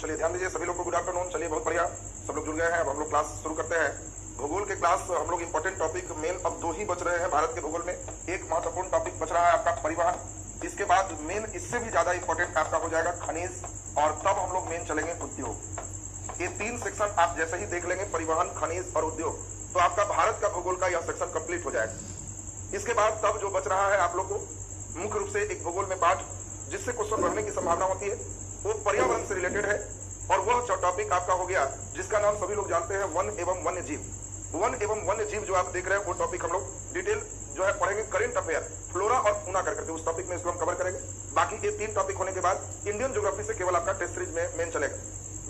चलिए ध्यान दीजिए सभी लोग को गुड आफ्टरनून। चलिए बहुत बढ़िया, सब लोग जुड़ गए हैं। अब हम लोग क्लास शुरू करते हैं। भूगोल के क्लास हम लोग इंपॉर्टेंट टॉपिक मेन अब 2 ही बच रहे हैं भारत के भूगोल में। एक महत्वपूर्ण टॉपिक बच रहा है आपका परिवहन, इसके बाद मेन इससे भी ज्यादा इंपॉर्टेंट आपका हो जाएगा खनिज, और तब हम लोग मेन चलेंगे उद्योग। ये 3 सेक्शन आप जैसे ही देख लेंगे, परिवहन, खनिज और उद्योग, तो आपका भारत का भूगोल का यह सेक्शन कंप्लीट हो जाएगा। इसके बाद तब जो बच रहा है आप लोग को मुख्य रूप से एक भूगोल में पाठ जिससे क्वेश्चन बनने की संभावना होती है वो पर्यावरण से रिलेटेड है, और वह टॉपिक आपका हो गया जिसका नाम सभी लोग जानते हैं वन एवं वन्य जीव। वन एवं वन्य जीव जो आप देख रहे हैं वो टॉपिक हम लोग डिटेल जो है पढ़ेंगे, करेंट अफेयर, फ्लोरा और फूना करके उस टॉपिक में इसको हम कवर करेंगे। बाकी ये 3 टॉपिक होने के बाद इंडियन ज्योग्राफी से केवल आपका टेस्ट सीरीज में मेन चलेगा।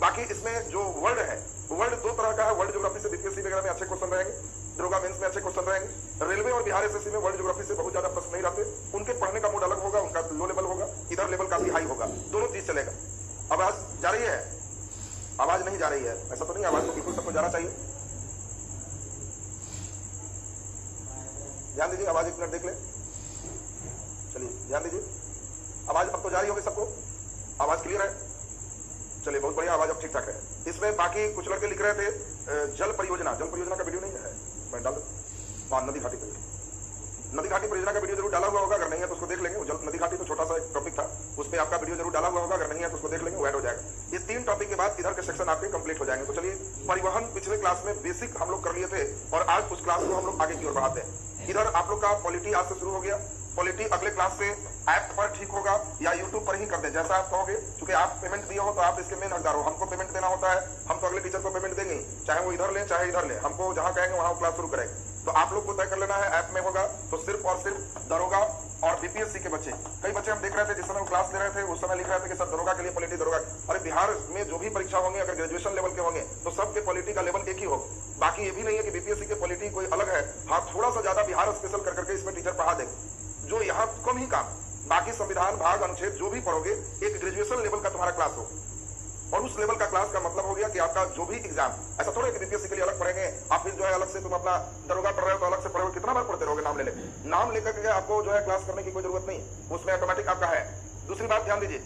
बाकी इसमें जो वर्ल्ड है, वर्ल्ड 2 तरह का है। वर्ल्ड ज्योग्राफी से बीपीएससी वगैरह में अच्छे क्वेश्चन रहेंगे, दरोगा मेंस में अच्छे क्वेश्चन रहेंगे। रेलवे और बिहार एसएससी में वर्ल्ड ज्योग्राफी से बहुत ज्यादा प्रश्न नहीं रहते, उनके पढ़ने का मूड अलग होगा, उनका लो लेवल होगा, इधर लेवल काफी हाई होगा, दोनों चीज चलेगा। आवाज जा रही है? आवाज नहीं जा रही है ऐसा तो नहीं, आवाज तो बिल्कुल सबको जाना चाहिए। ध्यान दीजिए, आवाज 1 मिनट देख ले। चलिए ध्यान दीजिए, आवाज अब तो जा रही होगी सबको, आवाज क्लियर है? चलिए बहुत बढ़िया, आवाज अब ठीक ठाक है। इसमें बाकी कुछ लड़के लिख रहे थे जल परियोजना का वीडियो नहीं है, मैं डाल दूं। नदी घाटी परियोजना का वीडियो जरूर डाला हुआ होगा, अगर नहीं है तो उसको देख लेंगे। जल नदी घाटी तो छोटा सा एक टॉपिक था, उसमें आपका वीडियो जरूर डाला हुआ होगा, अगर नहीं है तो उसको देख लेंगे, वो ऐड हो जाएगा। ये 3 टॉपिक के बाद इधर के सेक्शन आपके कंप्लीट हो जाएंगे। तो चलिए, परिवहन पिछले क्लास में बेसिक हम लोग कर लिए थे और आज उस क्लास को हम लोग आगे की ओर बढ़ाते हैं। इधर आप लोग का पॉलिटी आज से शुरू हो गया। पॉलिटी अगले क्लास से ऐप पर ठीक होगा या यूट्यूब पर ही कर दे, जैसा आप कहोगे, क्योंकि आप पेमेंट दिए हो तो आप इसके मेन हकदार हो। हमको पेमेंट देना होता है, हम तो अगले टीचर को पेमेंट देंगे, चाहे वो इधर ले चाहे इधर ले, हमको जहां कहेंगे वहां क्लास शुरू करेंगे। तो आप लोग को तय कर लेना है ऐप में होगा तो सिर्फ और सिर्फ दरोगा और बीपीएससी के बच्चे। कई बच्चे हम देख रहे थे जिस समय क्लास ले रहे थे उस समय लिख रहे थे कि सर दरोगा के लिए पॉलिटी दरोगा। अरे बिहार में जो भी परीक्षा होंगे अगर ग्रेजुएशन लेवल के होंगे तो सबके पॉलिटी का लेवल एक ही हो। बाकी ये भी नहीं है कि बीपीएससी के पॉलिटी कोई अलग है। हाँ, थोड़ा सा ज्यादा बिहार स्पेशल करके इसमें टीचर पढ़ा देंगे, जो यहाँ कम ही काम। बाकी संविधान भाग अनुच्छेद जो भी पढ़ोगे एक ग्रेजुएशन लेवल का तुम्हारा क्लास हो, और उस लेवल का क्लास का मतलब हो गया कि आपका जो भी एग्जाम, ऐसा थोड़ा है कि बीपीएससी के लिए अलग पढ़ेंगे आप, फिर जो है अलग से तुम अपना दरोगा पढ़ रहे हो तो अलग से पढ़ोगे। कितना बार पढ़ते रहोगे नाम लेकर के आपको जो है क्लास करने की कोई जरूरत नहीं, उसमें ऑटोमेटिक आपका है। दूसरी बात ध्यान दीजिए,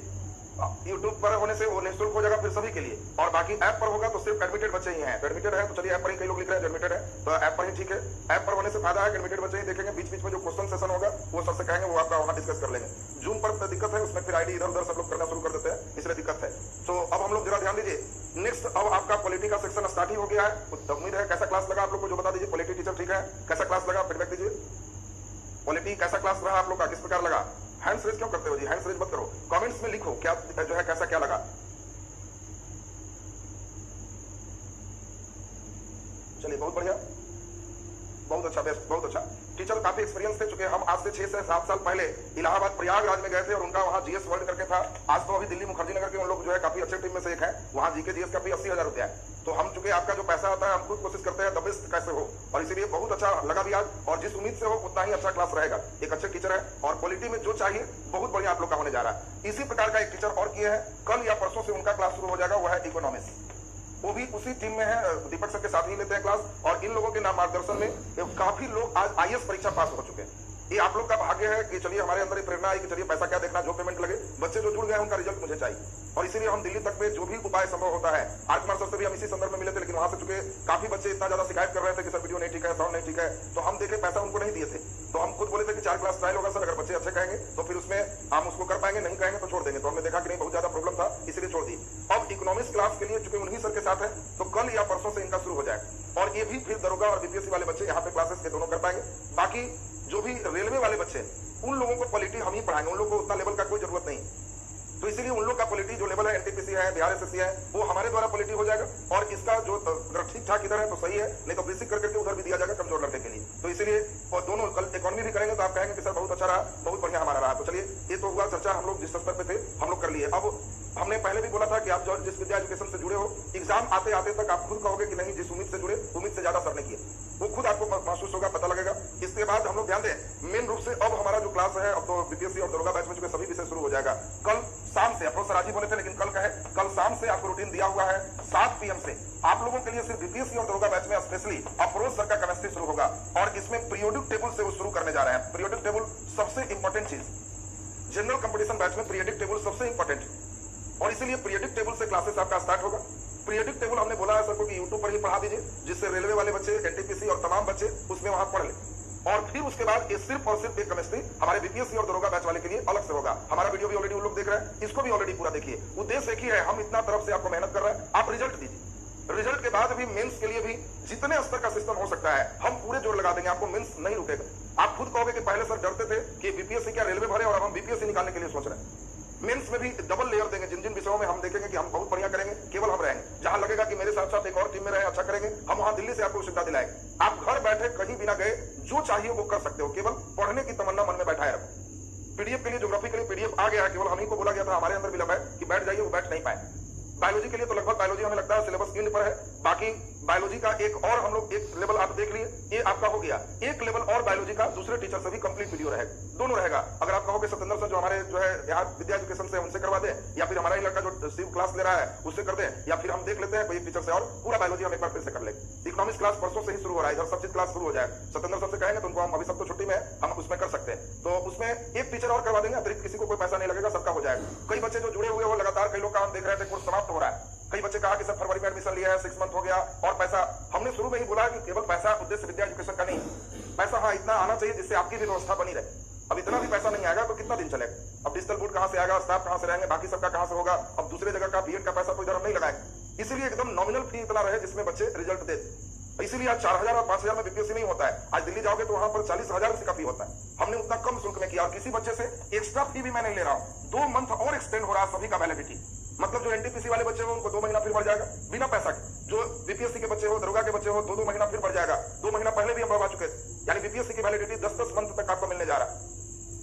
यूट्यूब पर होने से वो निःशुल्क हो जाएगा फिर सभी के लिए, और बाकी ऐप पर होगा तो सिर्फ एडमिटेड बच्चे ही हैं। एडमिटेड है तो चलिए ऐप पर ही, कई लोग लिख रहे हैं एडमिटेड है तो ऐप पर ही ठीक है। ऐप पर होने से फायदा है कि एडमिटेड बच्चे ही देखेंगे, बीच बीच में जो क्वेश्चन सेशन होगा वो सबसे कहेंगे, वो आपका वहां डिस्कस कर लेंगे। जूम पर दिक्कत है, उसमें फिर आईडी इधर उधर सब लोग करना शुरू कर देते हैं, इसलिए दिक्कत है। तो अब हम लोग जरा ध्यान दीजिए, नेक्स्ट अब आपका पॉलिटी का सेक्शन स्टार्ट ही हो गया है। उम्मीद है कैसा क्लास लगा आप लोग को, जो बता दीजिए। पॉलिटी टीचर ठीक है, कैसा क्लास लगा फीडबैक दीजिए। पॉलिटी कैसा क्लास रहा आप लोग का, किस प्रकार लगा? हैंड्स रेज क्यों करते हो जी? हैंड्स रेज मत करो, कमेंट्स में लिखो क्या जो है कैसा क्या लगा। चलिए बहुत बढ़िया, बहुत अच्छा, बेस्ट, बहुत अच्छा। टीचर काफी एक्सपीरियंस थे, चूंकि हम आज से 6 से 7 साल पहले इलाहाबाद प्रयागराज में गए थे और उनका वहां जीएस वर्ल्ड करके था। आज तो अभी दिल्ली मुखर्जी नगर के उन लोग जो है काफी अच्छे टीम में से एक है, वहां जीके जीएस का फी 80,000 रुपया है। तो हम चूंकि आपका जो पैसा आता है हम खुद कोशिश करते हैं द बेस्ट कैसे हो, और इसीलिए बहुत अच्छा लगा भी आज, और जिस उम्मीद से हो उतना ही अच्छा क्लास रहेगा। एक अच्छे टीचर है और क्वालिटी में जो चाहिए बहुत बढ़िया आप लोग का होने जा रहा है। इसी प्रकार का एक टीचर और किए हैं, कल या परसों से उनका क्लास शुरू हो जाएगा, वो है इकोनॉमिक्स। वो भी उसी टीम में है, दीपक सर के साथ ही लेते हैं क्लास, और इन लोगों के नाम मार्गदर्शन में काफी लोग आज आईएएस परीक्षा पास हो चुके हैं। ये आप लोग का भाग्य है कि चलिए हमारे अंदर प्रेरणा आई कि चलिए पैसा क्या देखना, जो पेमेंट लगे, बच्चे जो जुड़ गए उनका रिजल्ट मुझे चाहिए, और इसीलिए हम दिल्ली तक में जो भी उपाय संभव होता है। आर कुमार सर से भी हम इसी संदर्भ में मिले थे, लेकिन वहां से चुके काफी बच्चे इतना ज्यादा शिकायत कर रहे थे कि सर वीडियो नहीं ठीक है, साउंड नहीं ठीक है, तो हम देखे पैसा उनको नहीं दिए थे, तो हम खुद बोले थे कि 4 क्लास ट्रायल होगा सर, अगर बच्चे अच्छे कहेंगे तो फिर उसमें हम उसको कर पाएंगे, नहीं कहेंगे तो छोड़ देंगे। तो हमने देखा कि नहीं बहुत ज्यादा प्रॉब्लम था, इसलिए छोड़ दी। अब इकोनॉमिक्स क्लास के लिए चूंकि उन्हीं सर के साथ है तो कल या परसों से इनका शुरू हो जाएगा, और ये भी फिर दरोगा और बीपीएससी वाले बच्चे यहाँ पे क्लासेस के दोनों कर पाएंगे। बाकी जो भी रेलवे वाले बच्चे उन लोगों को पॉलिटी हम ही पढ़ाएंगे, उन लोगों को उतना लेवल का कोई जरूरत नहीं, तो इसीलिए उन लोग का पॉलिटी जो लेवल है, एनटीपीसी है, बिहार एसएससी है, वो हमारे द्वारा पॉलिटी हो जाएगा, और इसका जो ठीक ठाक इधर है तो सही है, नहीं तो बेसिक करके उधर भी दिया जाएगा कमजोर लड़के के लिए। तो इसीलिए और दोनों कल इकोनॉमी भी करेंगे तो आप कहेंगे कि सर बहुत अच्छा रहा, बहुत बढ़िया हमारा रहा। तो चलिए, ये तो हुआ चर्चा, हम लोग जिस स्तर पे थे हम लोग कर लिए। अब हमने पहले भी बोला था कि आप जो जिस विद्या एजुकेशन से जुड़े हो, एग्जाम आते आते तक आप खुद कहोगे कि नहीं जिस उम्मीद से जुड़े उम्मीद से ज्यादा सर ने किए, वो खुद आपको महसूस होगा, पता लगेगा। इसके बाद हम लोग ध्यान दें, मेन रूप से अब हमारा जो क्लास है, अब तो बीपीएससी और दरोगा बैच में सभी विषय शुरू हो जाएगा। कल शाम से, अफरोज सर आज ही बोले थे लेकिन कल का है, कल शाम से आपको रूटीन दिया हुआ है 7 PM से। आप लोगों के लिए सिर्फ बीपीएससी और दरोगा बैच में स्पेशली अफरोज सर का केमिस्ट्री शुरू होगा, और इसमें पीरियोडिक टेबल से वो शुरू करने जा रहे हैं। पीरियोडिक टेबल सबसे इंपॉर्टेंट चीज, जनरल कंपटीशन बैच में पीरियोडिक टेबल सबसे इंपॉर्टेंट। और इसीलिए पीरियडिक टेबल से क्लासेस आपका स्टार्ट होगा। पीरियडिक टेबल हमने बोला है सर को कि यूट्यूब पर ही पढ़ा दीजिए, जिससे रेलवे वाले बच्चे, एनटीपीसी और तमाम बच्चे उसमें वहां पढ़ ले। और फिर उसके बाद ये सिर्फ और सिर्फ एक केमिस्ट्री हमारे बीपीएससी और दरोगा बैच वाले के लिए अलग से होगा। हमारा वीडियो भी ऑलरेडी उन लोग देख रहे हैं, इसको भी ऑलरेडी पूरा देखिए। उद्देश्य एक ही है, हम इतना तरफ से आपको मेहनत कर रहे हैं, आप रिजल्ट दीजिए। रिजल्ट के बाद भी मेंस के लिए भी जितने स्तर का सिस्टम हो सकता है हम पूरे जोर लगा देंगे, आपको मेंस नहीं रुकेगा। आप खुद कहोगे कि पहले सर डरते थे कि बीपीएससी क्या रेलवे भरे, और अब हम बीपीएससी निकालने के लिए सोच रहे हैं। मेंस में भी डबल लेयर देंगे, जिन जिन विषयों में हम देखेंगे कि हम बहुत बढ़िया करेंगे, केवल हम रहेंगे। जहां लगेगा कि मेरे साथ साथ एक और टीम में रहे, अच्छा करेंगे, हम वहां दिल्ली से आपको सुविधा दिलाएंगे। आप घर बैठे कहीं बिना गए जो चाहिए वो कर सकते हो, केवल पढ़ने की तमन्ना मन में बैठाए रखो। पीडीएफ के लिए, ज्योग्राफी के लिए पीडीएफ आ गया है, केवल हम ही को बोला गया था, हमारे अंदर भी लगा है कि बैठ जाइए, वो बैठ नहीं पाए। बायोलॉजी के लिए तो लगभग बायोलॉजी हमें लगता है सिलेबस एंड पर है। बाकी बायोलॉजी का एक और हम लोग एक लेवल आप देख लिए, ये आपका हो गया। एक लेवल और बायोलॉजी का दूसरे टीचर से भी कंप्लीट वीडियो रहेगा, दोनों रहेगा। अगर आप कहोगे सत्येंद्र सर जो हमारे जो है यहाँ विद्या एजुकेशन से उनसे करवा दे, या फिर हमारा ही लड़का जो शिव क्लास ले रहा है उससे कर दे, या फिर हम देख लेते हैं कोई टीचर से और पूरा बायोलॉजी हम एक बार फिर से कर लेंगे। इकोनॉमिक्स क्लास परसों से ही शुरू हो रहा है, इधर सब्जेक्ट क्लास शुरू हो जाए। सत्येंद्र सर से कहेंगे तो उनको हम अभी सब तो छुट्टी में हम उसमें कर सकते हैं, तो उसमें एक टीचर और करवा देंगे, अतिरिक्त किसी को कोई पैसा नहीं लगेगा, सबका हो जाएगा। कई बच्चे जो जुड़े हुए हो लगातार, कई लोग का हम देख रहे थे कोर्स समाप्त हो रहा है। कई बच्चे कहा कि सर फरवरी में एडमिशन लिया है, 6 मंथ हो गया और पैसा, हमने शुरू में ही बोला कि केवल पैसा उद्देश्य विद्या एजुकेशन का नहीं, पैसा हाँ इतना आना चाहिए जिससे आपकी भी व्यवस्था बनी रहे। अब इतना भी पैसा नहीं आएगा तो कितना दिन चलेगा। अब डिजिटल बोर्ड कहां से आएगा, स्टाफ कहां से रहेंगे, बाकी सबका कहां से होगा। अब दूसरे जगह का बीएड का पैसा तो इधर हम नहीं लगाएंगे, इसीलिए एकदम नॉमिनल फी इतना रहे जिसमें बच्चे रिजल्ट दे। इसीलिए आज 4000 और 5000 में बीपीएससी नहीं होता है। आज दिल्ली जाओगे तो वहां पर 40,000 से काफी होता है। हमने उतना कम शुल्क में किया और किसी बच्चे से एक्स्ट्रा फी भी मैं नहीं ले रहा हूं। 2 मंथ और एक्सटेंड हो रहा है सभी का वैलिडिटी, मतलब जो एनटीपीसी वाले बच्चे हो उनको 2 महीना फिर बढ़ जाएगा बिना पैसा के। जो बीपीएससी के बच्चे हो, दरोगा के बच्चे हो, 2-2 महीना फिर बढ़ जाएगा। 2 महीना पहले भी हम बढ़वा चुके थे, यानी बीपीएससी की वैलिडिटी 10-10 मंथ तक आपको मिलने जा रहा है।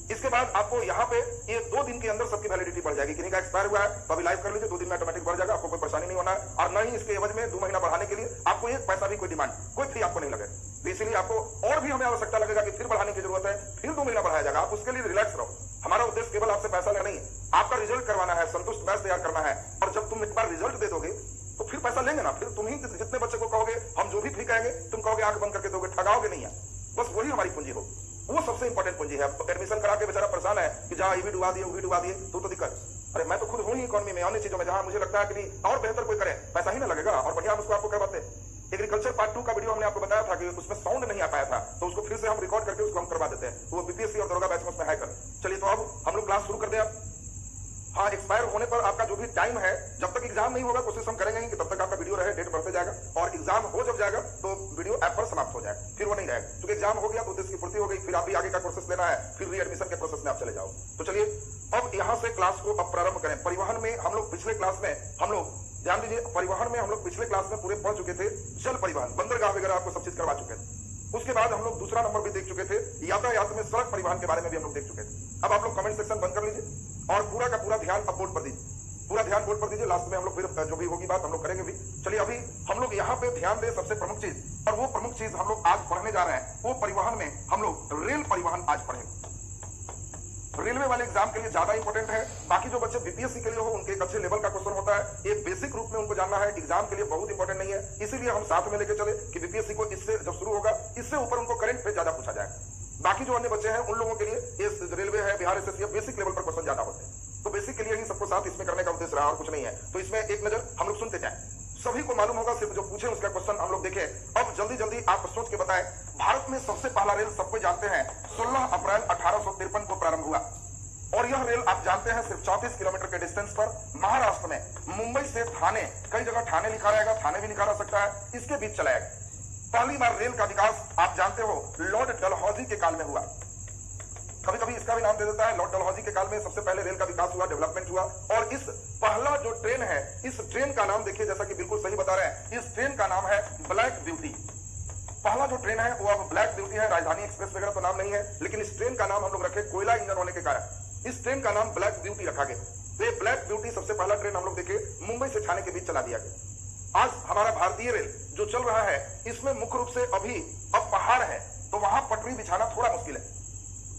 इसके बाद आपको यहाँ पे ये 2 दिन के अंदर सबकी वैलिडिटी बढ़ जाएगी। किन्हीं का एक्सपायर हुआ है तो अभी लाइव कर लीजिए, 2 दिन में ऑटोमेटिक बढ़ जाएगा, आपको कोई परेशानी नहीं होना है। और न ही इसके एवज में 2 महीना बढ़ाने के लिए आपको 1 पैसा भी कोई डिमांड, कोई फी आपको नहीं लगेगा। तो इसीलिए आपको और भी हमें आवश्यकता लगेगा कि फिर बढ़ाने की जरूरत है, फिर 2 महीना बढ़ाया जाएगा। आप उसके लिए रिलैक्स रहो। हमारा उद्देश्य केवल आपसे पैसा लेना नहीं है, आपका रिजल्ट करवाना है, संतुष्ट बैच तैयार करना है। और जब तुम एक बार रिजल्ट दे दोगे तो फिर पैसा लेंगे ना, फिर तुम ही जितने बच्चे को कहोगे हम जो भी फी कहेंगे तुम कहोगे आंख बंद करके दोगे, ठगाओगे नहीं है। बस वही हमारी पूंजी हो, वो सबसे इंपॉर्टेंट पूंजी है। एडमिशन करा के बेचारा परेशान है कि जहां ये भी डुबा दिए वो भी डुबा दिए, तो दिक्कत। अरे मैं तो खुद हूं ही इकोनॉमी में, अन्य चीजों में जहां मुझे लगता है कि और बेहतर कोई करे, पैसा ही ना लगेगा और बढ़िया हम उसको आपको करवाते। एग्रीकल्चर पार्ट 2 का वीडियो हमने आपको बताया था कि उसमें साउंड नहीं आ पाया था, तो उसको फिर से हम रिकॉर्ड करके उसको हम करवा देते हैं, वो बीपीएससी और दरोगा बैच में उसमें है कर। चलिए तो अब हम लोग क्लास शुरू कर दें। अब हाँ, एक्सपायर होने पर आपका जो भी टाइम है, जब तक एग्जाम नहीं होगा कोशिश हम करेंगे कि तब तक आपका वीडियो रहे, डेट बढ़ते जाएगा। और एग्जाम हो जब जाएगा तो वीडियो ऐप पर समाप्त हो जाएगा, फिर वो नहीं रहेगा। क्योंकि एग्जाम हो गया तो उद्देश्य की पूर्ति हो गई, फिर आप भी आगे का प्रोसेस लेना है, फिर री एडमिशन के प्रोसेस में आप चले जाओ। तो चलिए अब यहाँ से क्लास को अब प्रारंभ करें। परिवहन में हम लोग पिछले क्लास में हम लोग ध्यान दीजिए, परिवहन में हम लोग पिछले क्लास में पूरे पढ़ चुके थे। जल परिवहन, बंदरगाह वगैरह आपको सब चीज करवा चुके थे। उसके बाद हम लोग दूसरा नंबर भी देख चुके थे, यातायात में सड़क परिवहन के बारे में भी हम लोग देख चुके थे। अब आप लोग कमेंट सेक्शन बंद कर लीजिए और पूरा का पूरा ध्यान अब बोर्ड पर दीजिए, पूरा ध्यान बोर्ड पर दीजिए। लास्ट में हम लोग फिर जो भी होगी बात हम लोग करेंगे भी। चलिए अभी हम लोग यहाँ पे ध्यान दें सबसे प्रमुख चीज, और वो प्रमुख चीज हम लोग आज पढ़ने जा रहे हैं, वो परिवहन में हम लोग रेल परिवहन आज पढ़ेंगे। रेलवे वाले एग्जाम के लिए ज्यादा इंपॉर्टेंट है। बाकी जो बच्चे बीपीएससी के लिए हो उनके एक अच्छे लेवल का क्वेश्चन होता है, ये बेसिक रूप में उनको जानना है, एग्जाम के लिए बहुत इंपॉर्टेंट नहीं है। इसीलिए हम साथ में लेके चले कि बीपीएससी को इससे जब शुरू होगा इससे ऊपर उनको करंट पे ज्यादा पूछा जाए। बाकी जो अन्य बच्चे हैं उन लोगों के लिए ये रेलवे है, बिहार एसएससी, बेसिक लेवल पर क्वेश्चन ज्यादा होते हैं। तो बेसिक के लिए ही सबको साथ इसमें करने का उद्देश्य रहा और कुछ नहीं है। तो इसमें एक नजर हम लोग सुनते जाएं, सभी को मालूम होगा, सिर्फ जो पूछे उसका क्वेश्चन हम लोग देखें। अब जल्दी जल्दी आप सोच के बताएं, भारत में सबसे पहला रेल सबको जानते हैं 16 अप्रैल 1853 को प्रारंभ हुआ, और यह रेल आप जानते हैं सिर्फ 34 किलोमीटर के डिस्टेंस पर महाराष्ट्र में मुंबई से थाने, कई जगह थाने लिखा रहेगा, थाने भी लिखा रह सकता है, इसके बीच चलाएगा। पहली बार रेल का विकास आप जानते हो लॉर्ड डलहौजी के काल में हुआ। कभी कभी इसका भी नाम दे देता है, लॉर्ड डलहौजी के काल में सबसे पहले रेल का विकास हुआ, डेवलपमेंट हुआ। और इस पहला जो ट्रेन है, इस ट्रेन का नाम देखिए, जैसा कि बिल्कुल सही बता रहे हैं, इस ट्रेन का नाम है ब्लैक ब्यूटी। पहला जो ट्रेन है वो अब ब्लैक ब्यूटी है, राजधानी एक्सप्रेस वगैरह तो नाम नहीं है, लेकिन इस ट्रेन का नाम हम लोग रखे कोयला इंजन होने के कारण इस ट्रेन का नाम ब्लैक ब्यूटी रखा गया। तो ये ब्लैक ब्यूटी सबसे पहला ट्रेन हम लोग देखे मुंबई से थाने के बीच चला दिया गया। आज हमारा भारतीय रेल जो चल रहा है इसमें मुख्य रूप से अभी अब पहाड़ है तो वहां पटरी बिछाना थोड़ा मुश्किल है,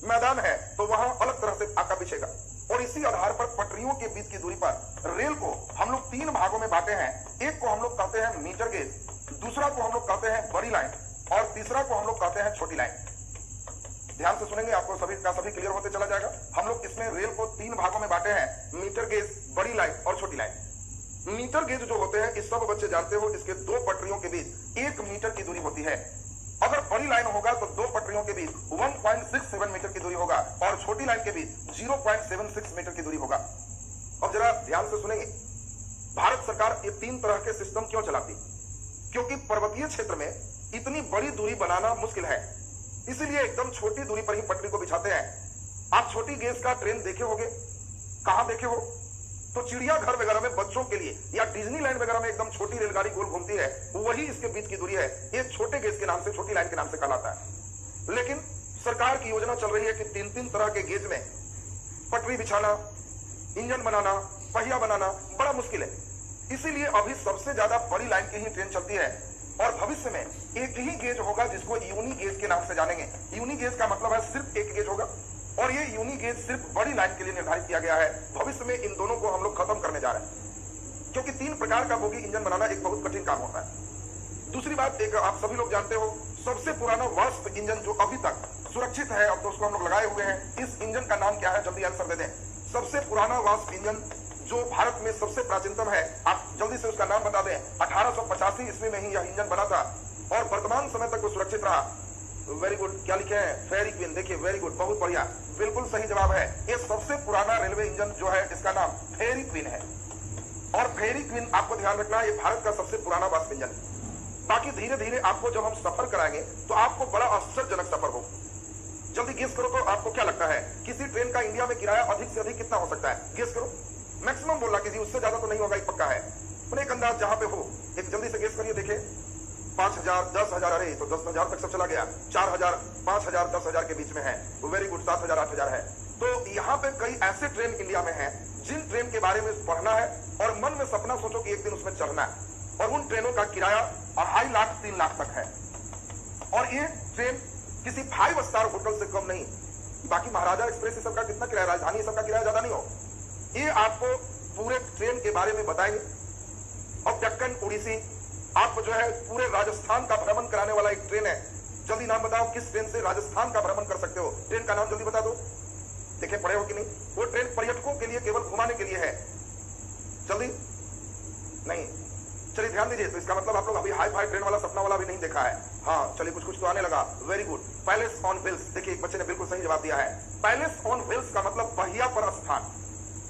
मैदान है तो वहां अलग तरह से आका बिछेगा। और इसी आधार पर पटरियों के बीच की दूरी पर रेल को हम लोग 3 भागों में बांटे हैं। एक को हम लोग कहते हैं मीटर गेज, दूसरा को हम लोग कहते हैं बड़ी लाइन, और तीसरा को हम लोग कहते हैं छोटी लाइन। ध्यान से सुनेंगे, आपको सभी का सभी क्लियर होते चला जाएगा। हम लोग इसमें रेल को 3 भागों में बांटे हैं, मीटर गेज, बड़ी लाइन और छोटी मीटर गेज जो होते हैं, इस सब बच्चे जानते हो, इसके दो पटरियों के बीच 1 मीटर की दूरी होती है। अगर बड़ी लाइन होगा तो दो पटरियों के बीच 1.67 मीटर की दूरी होगा और छोटी लाइन के बीच 0.76 मीटर की दूरी होगा। अब जरा ध्यान से सुनेंगे, भारत सरकार ये 3 तरह के सिस्टम क्यों चलाती? क्योंकि पर्वतीय क्षेत्र में इतनी बड़ी दूरी बनाना मुश्किल है, इसीलिए एकदम छोटी दूरी पर ही पटरी को बिछाते हैं। आप छोटी गेज का ट्रेन देखे होंगे, कहां देखे हो? तो चिड़ियाघर वगैरह में बच्चों के लिए या डिज्नीलैंड वगैरह में एकदम छोटी रेलगाड़ी गोल घूमती है, वही इसके बीच की दूरी है। ये छोटे गेज के नाम से, छोटी लाइन के नाम से कहलाता है। लेकिन सरकार की योजना चल रही है कि 3-3 तरह के गेज में पटरी बिछाना, इंजन बनाना, पहिया बनाना बड़ा मुश्किल है। इसीलिए अभी सबसे ज्यादा बड़ी लाइन की ही ट्रेन चलती है और भविष्य में एक ही गेज होगा जिसको यूनी गेज के नाम से जानेंगे। यूनी गेज का मतलब है सिर्फ एक गेज होगा और ये यूनी गेज सिर्फ बड़ी लाइन के लिए निर्धारित किया गया है। भविष्य में इन दोनों को हम लोग खत्म करने जा रहे हैं, क्योंकि 3 प्रकार का बोगी इंजन बनाना एक बहुत कठिन काम होता है। दूसरी बात, एक आप सभी लोग जानते हो, सबसे पुराना वास्प इंजन जो अभी तक सुरक्षित है, अब तो उसको हम लोग लगाए हुए हैं, इस इंजन का नाम क्या है? जल्दी आंसर दे दें। सबसे पुराना वास्प इंजन जो भारत में सबसे प्राचीनतम है, आप जल्दी से उसका नाम बता दें। 1885 ईस्वी में ही यह इंजन बना था और वर्तमान समय तक वो सुरक्षित रहा। वेरी गुड, क्या लिखे हैं? फेरी क्वीन। देखिए, वेरी गुड, बहुत बढ़िया, बिल्कुल सही जवाब है। ये सबसे पुराना रेलवे इंजन जो है, इसका नाम फेरी क्वीन है। और फेरी क्वीन आपको ध्यान रखना है, ये भारत का सबसे पुराना वास्प इंजन है। बाकी धीरे धीरे आपको जब हम सफर कराएंगे तो आपको बड़ा आश्चर्यजनक सफर हो। जल्दी गेस करो तो आपको क्या लगता है, किसी ट्रेन का इंडिया में किराया अधिक से अधिक कितना हो सकता है? गेस करो। मैक्सिमम बोलना किसी, उससे ज्यादा तो नहीं होगा, एक पक्का है। मैंने एक अंदाज जहां पे हो, एक जल्दी से गेस करिए, देखे। 5,000, 10,000, अरे तो 10,000 तक सब चला गया। 4,000, 5,000, 10,000 के बीच में है। वेरी गुड, 7,000, 8,000 है। तो यहाँ पे कई ऐसे ट्रेन इंडिया में हैं जिन ट्रेन के बारे में पढ़ना है और मन में सपना सोचो कि एक दिन उसमें चढ़ना है, और उन ट्रेनों का किराया 2.5 लाख 3 लाख तक है। और ये ट्रेन किसी 5 स्टार होटल से कम नहीं। बाकी महाराजा एक्सप्रेस ये सबका कितना किराया, राजधानी सबका किराया ज्यादा नहीं हो। ये आपको पूरे ट्रेन के बारे में बताएंगे। और डेक्कन ओडिसी आपको जो है पूरे राजस्थान का भ्रमण कराने वाला एक ट्रेन है। जल्दी नाम बताओ, किस ट्रेन से राजस्थान का भ्रमण कर सकते हो? ट्रेन का नाम जल्दी बता दो। देखे पढ़े हो कि नहीं? वो ट्रेन पर्यटकों के लिए केवल घुमाने के लिए है। जल्दी नहीं, चलिए ध्यान दीजिए। तो इसका मतलब आप लोग अभी हाई फाई ट्रेन वाला, सपना वाला भी नहीं देखा है। हाँ चलिए, कुछ कुछ तो आने लगा। Very good, palace on wheels. देखिए एक बच्चे ने बिल्कुल सही जवाब दिया है। पैलेस ऑन व्हील्स का मतलब पहिया पर स्थान।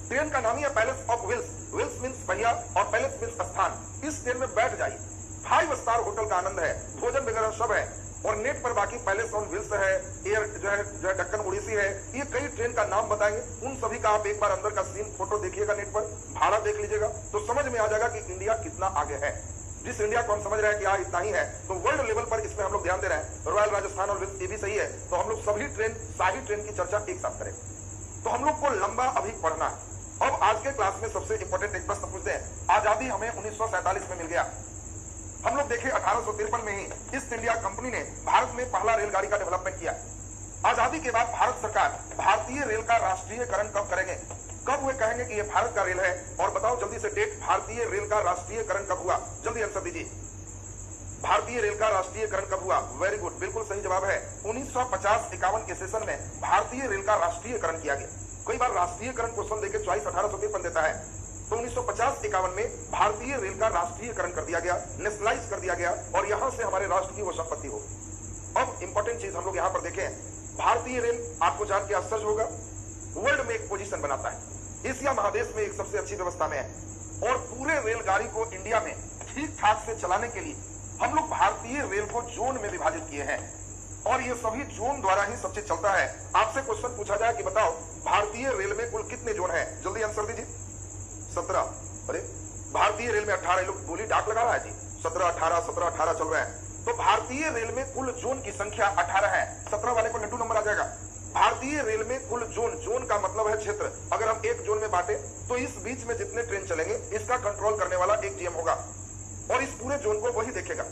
ट्रेन का नाम ही है palace of wheels. Wheels means पहिया और पैलेस मींस स्थान। इस ट्रेन में बैठ जाइए, 5 स्टार होटल का आनंद है, भोजन वगैरह सब है। और नेट पर बाकी पैलेस ऑन व्हील्स है, एयर जो है डेक्कन ओडिसी है, ये कई ट्रेन का नाम बताएंगे। उन सभी का आप एक बार अंदर का सीन फोटो देखिएगा, नेट पर भाड़ा देख लीजिएगा, तो समझ में आ जाएगा कि इंडिया कितना आगे है। जिस इंडिया को हम समझ रहे हैं कि हाँ इतना ही है, तो वर्ल्ड लेवल पर इसमें हम लोग ध्यान दे रहे हैं। रॉयल राजस्थान और व्हील्स ये भी सही है, तो हम लोग सभी ट्रेन, शाही ट्रेन की चर्चा एक साथ करें। तो हम लोग को लंबा अभी पढ़ना है। अब आज के क्लास में सबसे इंपॉर्टेंट एक प्रश्न पूछते हैं। आजादी हमें 1947 में मिल गया। हम लोग देखें 1853 में ही ईस्ट इंडिया कंपनी ने भारत में पहला रेलगाड़ी का डेवलपमेंट किया। आजादी के बाद भारत सरकार भारतीय रेल का राष्ट्रीयकरण कब करेंगे? कब वे कहेंगे कि ये भारत का रेल है? और बताओ जल्दी से डेट, भारतीय रेल का राष्ट्रीयकरण कब हुआ? जल्दी आंसर दीजिए। भारतीय रेल का राष्ट्रीयकरण कब हुआ? वेरी गुड, बिल्कुल सही जवाब है। 1950-51 के सेशन में भारतीय रेल का राष्ट्रीयकरण किया गया। कई बार राष्ट्रीयकरण क्वेश्चन देके चॉइस 1853 देता है, तो 1950-51 में भारतीय रेल का राष्ट्रीयकरण कर दिया गया, नेशनलाइज कर दिया गया, और यहां से हमारे राष्ट्र की वो संपत्ति हो। अब इंपॉर्टेंट चीज हम लोग यहां पर देखें, भारतीय रेल आपको जान के आश्चर्य होगा, वर्ल्ड में एक पोजीशन बनाता है, एशिया महादेश में एक सबसे अच्छी व्यवस्था में है। और पूरे रेलगाड़ी को इंडिया में ठीक ठाक से चलाने के लिए हम लोग भारतीय रेल को जोन में विभाजित किए हैं, और ये सभी जोन द्वारा ही सब चीज चलता है। आपसे क्वेश्चन पूछा जाए कि बताओ भारतीय रेल में कुल कितने जोन हैं? जल्दी आंसर दीजिए। 17। अरे भारतीय रेल में 18, लोग बोली डाक लगा रहा है जी। 17, 18, 17, 18 चल रहे हैं। तो भारतीय रेल में कुल जोन की संख्या 18 है। 17 वाले को लड्डू नंबर आ जाएगा। भारतीय रेल में कुल जोन का मतलब है क्षेत्र। अगर हम एक जोन में बांटे तो इस बीच में जितने ट्रेन चलेंगे इसका कंट्रोल करने वाला एक जीएम होगा, और इस पूरे जोन को वही देखेगा।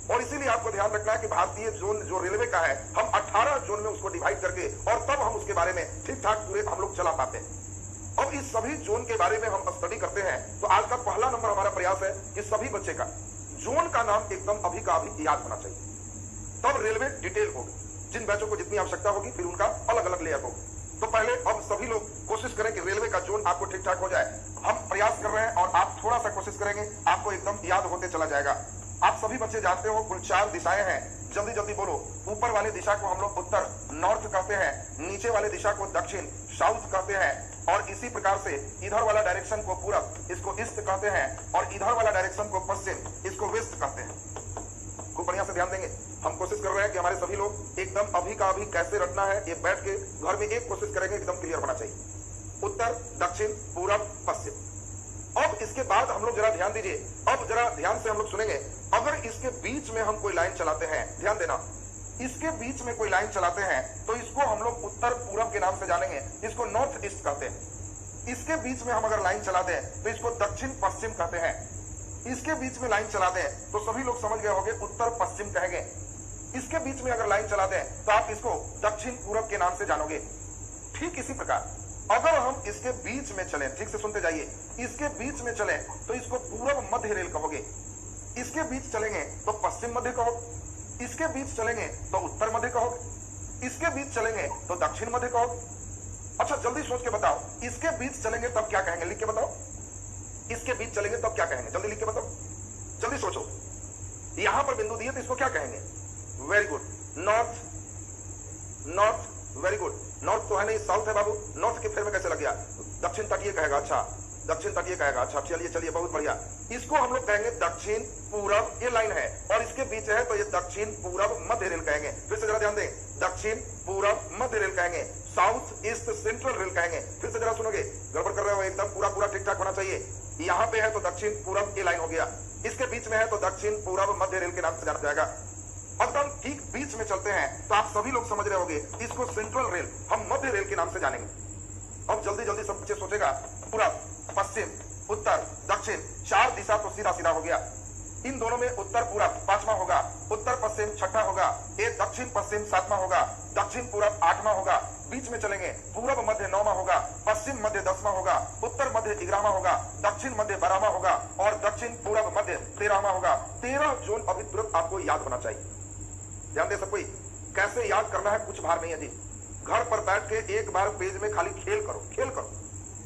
और इसीलिए आपको ध्यान रखना है कि भारतीय जोन जो रेलवे का है, हम 18 जोन में उसको डिवाइड करके, और तब हम उसके बारे में ठीक ठाक पूरे हम लोग चला पाते हैं। अब इस सभी जोन के बारे में हम स्टडी करते हैं, तो आज का पहला नंबर हमारा प्रयास है कि सभी बच्चे का जोन का नाम एकदम अभी का अभी याद होना चाहिए, तब रेलवे डिटेल होगी। जिन बच्चों को जितनी आवश्यकता होगी फिर उनका अलग अलग लेयर होगा। तो पहले अब सभी लोग कोशिश करें कि रेलवे का जोन आपको ठीक ठाक हो जाए। हम प्रयास कर रहे हैं और आप थोड़ा सा कोशिश करेंगे, आपको एकदम याद होते चला जाएगा। आप सभी बच्चे जानते हो कुल 4 दिशाएं हैं। जल्दी जल्दी बोलो। ऊपर वाले दिशा को हम लोग उत्तर नॉर्थ कहते हैं, नीचे वाले दिशा को दक्षिण साउथ कहते हैं, और इसी प्रकार से इधर वाला डायरेक्शन को पूरब, इसको ईस्ट कहते हैं, और इधर वाला डायरेक्शन को पश्चिम, इसको वेस्ट कहते हैं। खूब बढ़िया से ध्यान देंगे। हम कोशिश कर रहे हैं कि हमारे सभी लोग एकदम अभी का अभी कैसे रटना है, ये बैठ के घर में एक कोशिश करेंगे, एकदम क्लियर होना चाहिए। उत्तर, दक्षिण, पूरब, पश्चिम। अब इसके बाद हम लोग जरा ध्यान दीजिए, अब जरा ध्यान से हम लोग सुनेंगे। अगर इसके बीच में हम कोई लाइन चलाते हैं, ध्यान देना, इसके बीच में कोई लाइन चलाते हैं तो इसको हम लोग उत्तर पूरब के नाम से जानेंगे, इसको नॉर्थ ईस्ट कहते हैं। इसके बीच में हम अगर लाइन चलाते हैं तो इसको दक्षिण पश्चिम कहते हैं। इसके बीच में लाइन चलाते हैं तो सभी लोग समझ गए होंगे उत्तर पश्चिम कहेंगे। इसके बीच में अगर लाइन चलाते हैं तो आप इसको दक्षिण पूरब के नाम से जानोगे। ठीक इसी प्रकार अगर हम इसके बीच में चलें, ठीक से सुनते जाइए, इसके बीच में चलें तो इसको पूरब मध्य रेल कहोगे। इसके बीच चलेंगे तो पश्चिम मध्य कहोगे। इसके बीच चलेंगे तो उत्तर मध्य कहोगे। इसके बीच चलेंगे तो दक्षिण मध्य कहोगे। अच्छा जल्दी सोच के बताओ, इसके बीच चलेंगे तब क्या कहेंगे, लिख के बताओ। इसके बीच चलेंगे तब क्या कहेंगे, जल्दी लिख के बताओ, जल्दी सोचो। यहां पर बिंदु दिए तो इसको क्या कहेंगे? Very good, north. North, very good. North तो है नहीं, साउथ है बाबू। नॉर्थ के फेर में कैसे लग गया? दक्षिण तटीय कहेगा। अच्छा दक्षिण तटीय कहेगा। अच्छा चलिए चलिए, बहुत बढ़िया। इसको हम लोग कहेंगे दक्षिण पूरब, ये लाइन है और इसके बीच है तो ये दक्षिण पूरब मध्य रेल कहेंगे। फिर से जरा ध्यान दें, दक्षिण पूरब मध्य रेल कहेंगे, साउथ ईस्ट सेंट्रल रेल कहेंगे। फिर से जरा सुनोगे, गड़बड़ कर रहे हो, एकदम पूरा पूरा ठीक ठाक होना चाहिए। यहाँ पे है तो दक्षिण पूरब ये लाइन हो गया, इसके बीच में है तो दक्षिण पूरब मध्य रेल के नाम से जाना जाएगा। अब हम ठीक बीच में चलते हैं तो आप सभी लोग समझ रहे होंगे, इसको सेंट्रल रेल हम मध्य रेल के नाम से जानेंगे। अब जल्दी जल्दी सब बच्चे सोचेगा, पूरब, पश्चिम, उत्तर, दक्षिण, 4 दिशा तो सीधा सीधा हो गया। इन दोनों में उत्तर पूरब 5वां होगा, उत्तर पश्चिम 6ठा होगा, ये दक्षिण पश्चिम 7वां होगा, दक्षिण पूरब 8वां होगा। बीच में चलेंगे, पूरब मध्य 9वां होगा, पश्चिम मध्य 10वां होगा, उत्तर मध्य 11वां होगा, दक्षिण मध्य 12वां होगा और दक्षिण पूरब मध्य 13वां होगा। 13 जोन अभी तुरंत आपको याद होना चाहिए। ध्यान दे सब कोई, कैसे याद करना है कुछ भार नहीं है जी। घर पर बैठ के एक बार पेज में खाली खेल करो, खेल करो,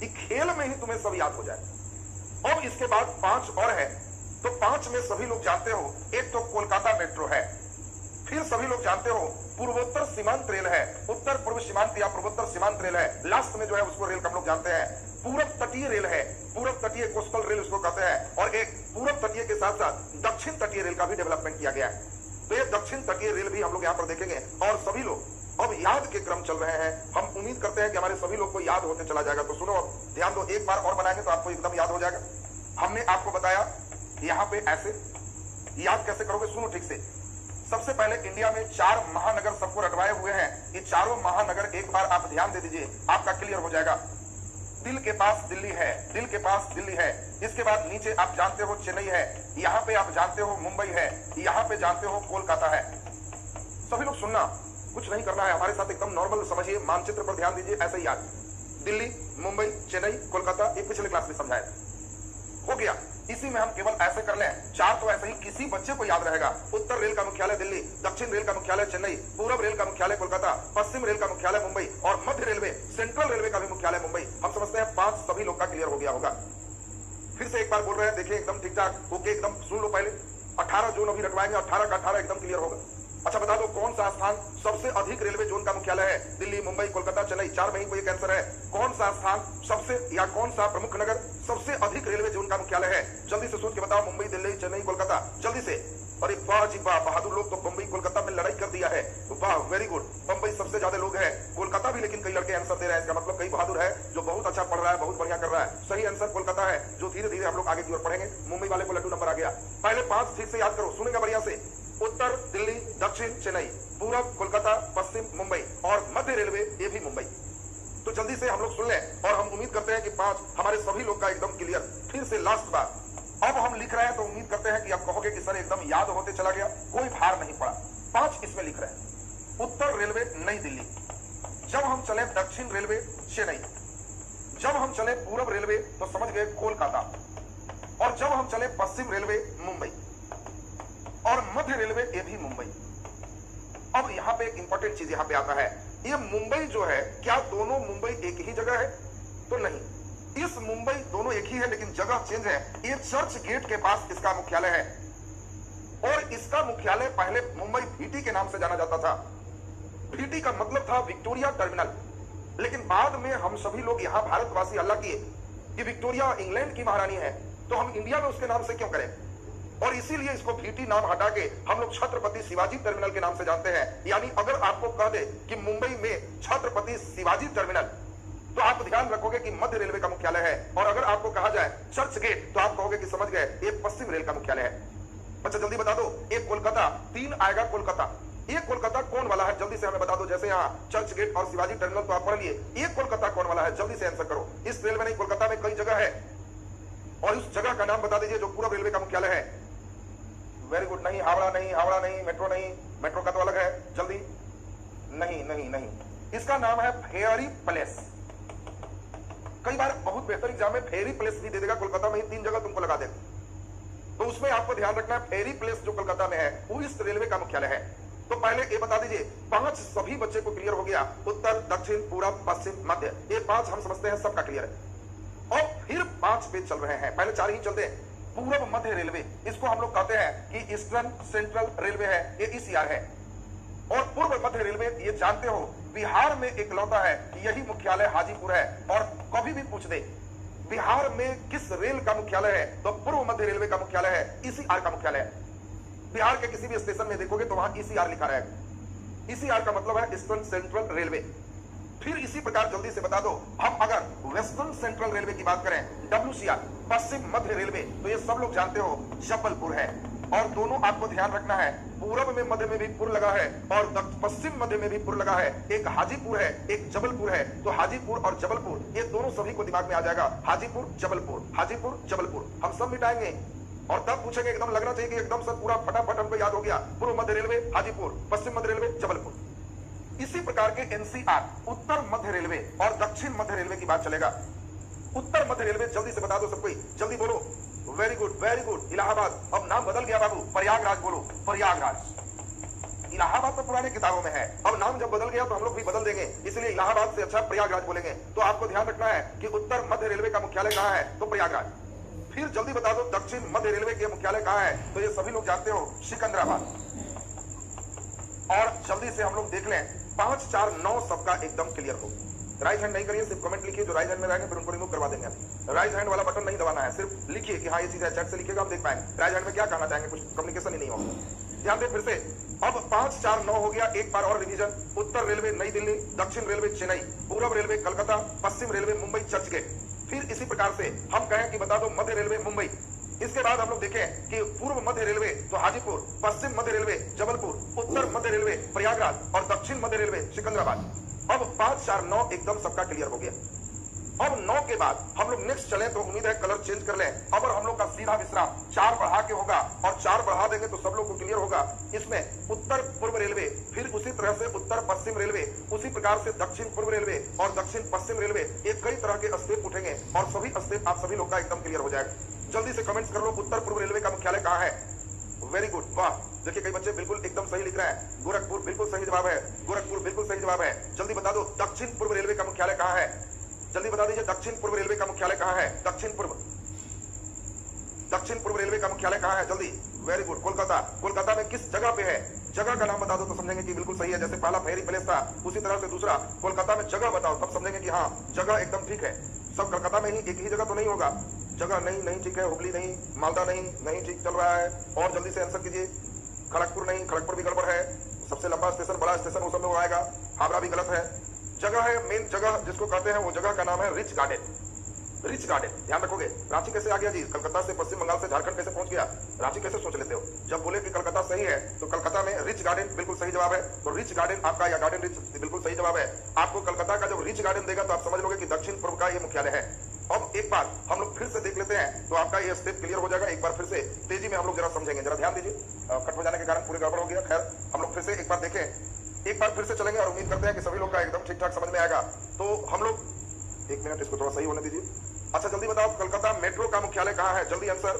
ये खेल में ही तुम्हें सब याद हो जाए। अब इसके बाद 5 और है, तो 5 में सभी लोग जानते हो, एक तो कोलकाता मेट्रो है, फिर सभी लोग जानते हो पूर्वोत्तर सीमांत रेल है, उत्तर पूर्व सीमांत या पूर्वोत्तर सीमांत रेल है, लास्ट में जो है उसको रेल का हम लोग जानते हैं। पूरब तटीय रेल है, पूरब तटीय कोस्टल रेल उसको कहते हैं, और एक पूरब तटीय के साथ साथ दक्षिण तटीय रेल का भी डेवलपमेंट किया गया है। तो ये दक्षिण तटीय रेल भी हम लोग यहाँ पर देखेंगे। और सभी लोग अब याद के क्रम चल रहे हैं, हम उम्मीद करते हैं कि हमारे सभी लोग को याद होते चला जाएगा। तो सुनो, ध्यान दो, एक बार और बनाएंगे तो आपको एकदम याद हो जाएगा। हमने आपको बताया यहाँ पे ऐसे याद कैसे करोगे, सुनो ठीक से। सबसे पहले इंडिया में 4 महानगर सबको रटवाए हुए हैं, ये चारों महानगर एक बार आप ध्यान दे दीजिए, आपका क्लियर हो जाएगा। दिल के पास दिल्ली है, दिल के पास दिल्ली है। इसके बाद नीचे आप जानते हो चेन्नई है, यहाँ पे आप जानते हो मुंबई है, यहाँ पे जानते हो कोलकाता है। सभी लोग सुनना, कुछ नहीं करना है, हमारे साथ एकदम नॉर्मल समझिए, मानचित्र पर ध्यान दीजिए, ऐसे याद। दिल्ली, मुंबई, चेन्नई, कोलकाता, ये पिछले क्लास में समझाया हो गया। इसी में हम केवल ऐसे कर लें, 4 तो ऐसे ही किसी बच्चे को याद रहेगा। उत्तर रेल का मुख्यालय दिल्ली, दक्षिण रेल का मुख्यालय चेन्नई, पूरब रेल का मुख्यालय कोलकाता, पश्चिम रेल का मुख्यालय मुंबई और मध्य रेलवे सेंट्रल रेलवे का भी मुख्यालय मुंबई। हम समझते हैं 5 सभी लोग का क्लियर हो गया होगा। फिर से एक बार बोल रहे हैं, देखिए एकदम ठीक ठाक ओके, एकदम सुन लो पहले। 18 जोन अभी रटवाएंगे, 18 का 18 एकदम क्लियर होगा। अच्छा बता दो, कौन सा स्थान सबसे अधिक रेलवे जोन का मुख्यालय है? दिल्ली, मुंबई, कोलकाता, चेन्नई, 4 में ही कोई आंसर है। कौन सा स्थान सबसे, या कौन सा प्रमुख नगर सबसे अधिक रेलवे जोन का मुख्यालय है? जल्दी से सोच के बताओ, मुंबई, दिल्ली, चेन्नई, कोलकाता, जल्दी से। अरे वाह जी वाह, बहादुर लोग तो मुंबई कोलकाता में लड़ाई कर दिया है, वाह वेरी गुड। मुंबई सबसे ज्यादा लोग हैं, कोलकाता भी लेकिन कई लड़के आंसर दे रहे हैं, इसका मतलब कई बहादुर है जो बहुत अच्छा पढ़ रहा है, बहुत बढ़िया कर रहा है। सही आंसर कोलकाता है, जो धीरे धीरे हम लोग आगे की ओर पढ़ेंगे। मुंबई वाले को लड्डू नंबर आ गया। पहले 5 ठीक से याद करो, सुनेगा बढ़िया से। उत्तर दिल्ली, दक्षिण चेन्नई, पूरब कोलकाता, पश्चिम मुंबई और मध्य रेलवे ये भी मुंबई। तो जल्दी से हम लोग सुन लें और हम उम्मीद करते हैं कि 5 हमारे सभी लोग का एकदम क्लियर। फिर से लास्ट बार अब हम लिख रहे हैं तो उम्मीद करते हैं कि आप कहोगे कि सर एकदम याद होते चला गया, कोई भार नहीं पड़ा। 5 इसमें लिख रहे हैं। उत्तर रेलवे नई दिल्ली, जब हम चले दक्षिण रेलवे चेन्नई, जब हम चले पूरब रेलवे तो समझ गए कोलकाता, और जब हम चले पश्चिम रेलवे मुंबई और मध्य रेलवे ये भी मुंबई। अब यहां पे एक इंपॉर्टेंट चीज यहां पे आता है, ये मुंबई जो है, क्या दोनों मुंबई एक ही जगह है? तो नहीं, इस मुंबई दोनों एक ही है लेकिन जगह चेंज है। ये चर्च गेट के पास इसका मुख्यालय है और इसका मुख्यालय पहले मुंबई VT के नाम से जाना जाता था। VT का मतलब था विक्टोरिया टर्मिनल, लेकिन बाद में हम सभी लोग यहां भारतवासी हल्ला किए कि विक्टोरिया इंग्लैंड की महारानी है, तो हम इंडिया में उसके नाम से क्यों करें, और इसीलिए इसको VT नाम हटा के हम लोग छत्रपति शिवाजी टर्मिनल के नाम से जानते हैं। यानी अगर आपको कह दे कि मुंबई में छत्रपति शिवाजी टर्मिनल, तो आप ध्यान रखोगे कि मध्य रेलवे का मुख्यालय है, और अगर आपको कहा जाए चर्च गेट तो आप कहोगे कि समझ गए ये पश्चिम रेल का मुख्यालय है। अच्छा जल्दी बता दो, एक कोलकाता, 3 आएगा कोलकाता, ये कोलकाता कौन वाला है जल्दी से हमें बता दो। जैसे यहाँ चर्च गेट और शिवाजी टर्मिनल तो आप पढ़ लिए, ये कोलकाता कौन वाला है जल्दी से आंसर करो। इस रेलवे नहीं, कोलकाता में कई जगह है, और उस जगह का नाम बता दीजिए जो पूर्व रेलवे का मुख्यालय है। वेरी गुड, नहीं हावड़ा नहीं, हावड़ा नहीं, मेट्रो नहीं, मेट्रो का तो अलग है, जल्दी, नहीं नहीं नहीं, इसका नाम है फेयरी पैलेस। कई बार बहुत बेहतर एग्जाम में फेयरी पैलेस भी दे देगा, कोलकाता में ही 3 जगह तुमको लगा देगा, तो उसमें आपको ध्यान रखना है फेयरी पैलेस जो कोलकाता में है वो इस रेलवे का मुख्यालय है। तो पहले ये बता दीजिए, 5 सभी बच्चे को क्लियर हो गया, उत्तर, दक्षिण, पूरब, पश्चिम, मध्य, ये 5 हम समझते हैं सबका क्लियर है। और फिर 5 पे चल रहे हैं, पहले 4 ही चलते हैं। पूरब मध्य रेलवे, इसको हम लोग कहते हैं कि ईस्टर्न सेंट्रल रेलवे है, ये ECR है। और पूर्व मध्य रेलवे, ये जानते हो बिहार में इकलौता है, यही मुख्यालय हाजीपुर है। और कभी भी पूछ दे बिहार में किस रेल का मुख्यालय है, तो पूर्व मध्य रेलवे का मुख्यालय है, ECR का मुख्यालय है। बिहार के किसी भी स्टेशन में देखोगे तो वहां ECR लिखा रहेगा। ECR का मतलब है ईस्टर्न सेंट्रल रेलवे। फिर इसी प्रकार जल्दी से बता दो, हम अगर वेस्टर्न सेंट्रल रेलवे की बात करें, WCR, पश्चिम मध्य रेलवे, तो ये सब लोग जानते हो जबलपुर है। और दोनों आपको ध्यान रखना है, पूरब में मध्य में भी पुर लगा है और पश्चिम मध्य में भी पुर लगा है। एक हाजीपुर है, एक जबलपुर है, तो हाजीपुर और जबलपुर ये दोनों सभी को दिमाग में आ जाएगा, हाजीपुर जबलपुर, हाजीपुर जबलपुर, हम सब मिटाएंगे और तब पूछेंगे, एकदम लगना चाहिए कि एकदम सब पूरा फटाफट हमको याद हो गया, पूर्व मध्य रेलवे हाजीपुर, पश्चिम मध्य रेलवे जबलपुर। इसी प्रकार के NCR, उत्तर मध्य रेलवे और दक्षिण मध्य रेलवे की बात चलेगा। उत्तर मध्य रेलवे जल्दी से बता दो सब कोई, जल्दी बोलो। Very good very good, Allahabad, अब नाम बदल गया बाबू, प्रयागराज बोलो, प्रयागराज। इलाहाबाद तो पुराने किताबों में है, अब नाम जब बदल गया तो हम लोग भी बदल देंगे, इसलिए इलाहाबाद से अच्छा प्रयागराज बोलेंगे। तो आपको ध्यान रखना है कि उत्तर मध्य रेलवे का मुख्यालय कहाँ है, तो प्रयागराज। फिर जल्दी बता दो दक्षिण मध्य रेलवे के मुख्यालय कहाँ है, तो ये सभी लोग जानते हो, सिकंदराबाद। और जल्दी से हम लोग देख लें, 5, 4, 9 सबका एकदम क्लियर हो। राइट हैंड नहीं करिए, सिर्फ कमेंट लिखिए, जो राइट हैंड में रहेंगे फिर उनको रिमूव करवा देंगे। राइट हैंड वाला बटन नहीं दबाना है, सिर्फ लिखिए कि हाँ ये चीज है, चैट से लिखिएगा, हम देख पाएंगे राइट हैंड में क्या कहना चाहेंगे, कुछ कम्युनिकेशन ही नहीं होगा। ध्यान दें फिर से, अब 5, 4, 9 हो गया, एक बार और रिवीजन। उत्तर रेलवे नई दिल्ली, दक्षिण रेलवे चेन्नई, पूर्व रेलवे कलकत्ता, पश्चिम रेलवे मुंबई चर्च गेट। फिर इसी प्रकार से हम कहें कि बता दो मध्य रेलवे मुंबई। इसके बाद हम लोग देखें कि पूर्व मध्य रेलवे तो हाजीपुर, पश्चिम मध्य रेलवे जबलपुर, उत्तर मध्य रेलवे प्रयागराज और दक्षिण मध्य रेलवे सिकंदराबाद। अब 5, 4, 9 एकदम सबका क्लियर हो गया। अब 9 के बाद हम लोग नेक्स्ट चलें तो उम्मीद है कलर चेंज कर लें। अब हम लोग का सीधा विश्राम 4 बढ़ा के होगा और 4 बढ़ा देंगे तो सब लोग को क्लियर होगा। इसमें उत्तर पूर्व रेलवे, फिर उसी तरह से उत्तर पश्चिम रेलवे, उसी प्रकार से दक्षिण पूर्व रेलवे और दक्षिण पश्चिम रेलवे, ये कई तरह के स्टेप उठेंगे और सभी स्टेप आप सभी लोग का एकदम क्लियर हो जाएगा। जल्दी से कमेंट्स कर लो, उत्तर पूर्व रेलवे का मुख्यालय कहाँ है। वेरी गुड, वाह, देखिए कई बच्चे बिल्कुल एकदम सही लिख रहे हैं। गोरखपुर बिल्कुल सही जवाब है, गोरखपुर बिल्कुल सही जवाब है। जल्दी बता दो दक्षिण पूर्व रेलवे का मुख्यालय कहाँ है, जल्दी बता दीजिए दक्षिण पूर्व रेलवे का मुख्यालय कहाँ है, दक्षिण पूर्व रेलवे का मुख्यालय कहाँ है, जल्दी। Very good, Kolkata. कोलकाता में किस जगह पे है, जगह का नाम बता दो तो समझेंगे कि बिल्कुल सही है। जैसे पहला फेरी पैलेस था, उसी तरह से दूसरा कोलकाता में जगह बताओ, तब समझेंगे कि हाँ जगह एकदम ठीक है। सब कलकत्ता में ही एक ही जगह तो नहीं होगा, जगह नहीं ठीक है, हुबली नहीं, मालदा नहीं ठीक चल रहा है। और जल्दी से आंसर कीजिए, खड़गपुर नहीं, खड़गपुर भी गड़बड़ है। सबसे लंबा स्टेशन, बड़ा स्टेशन वो सब में आएगा, हावड़ा भी गलत है। जगह है, मेन जगह जिसको कहते हैं वो जगह का नाम है रिच गार्डन। रिच गार्डन ध्यान रखोगे। रांची कैसे आ गया जी, कलकत्ता से पश्चिम बंगाल से झारखंड कैसे पहुंच गया, रांची कैसे सोच लेते हो। जब बोले कि कलकत्ता सही है तो कलकत्ता में रिच गार्डन बिल्कुल सही जवाब है। तो रिच गार्डन आपका या गार्डन रिच बिल्कुल सही जवाब है। आपको कलकत्ता का जब रिच गार्डन देगा तो आप समझ लोगे कि दक्षिण पूर्व का ये मुख्यालय है। अब एक बार हम लोग फिर से देख लेते हैं तो आपका ये स्टेप क्लियर हो जाएगा। एक बार फिर से तेजी में हम लोग जरा समझेंगे, जरा ध्यान दीजिए, कट हो जाने के कारण पूरे गड़बड़ हो गया। खैर हम लोग फिर से एक बार देखें, एक बार फिर से चलेंगे और उम्मीद करते हैं कि सभी लोग का एकदम ठीक ठाक समझ में आएगा। तो हम लोग 1 मिनट इसको थोड़ा सही होने दीजिए। अच्छा जल्दी बताओ कलकत्ता मेट्रो का मुख्यालय कहाँ है, जल्दी आंसर।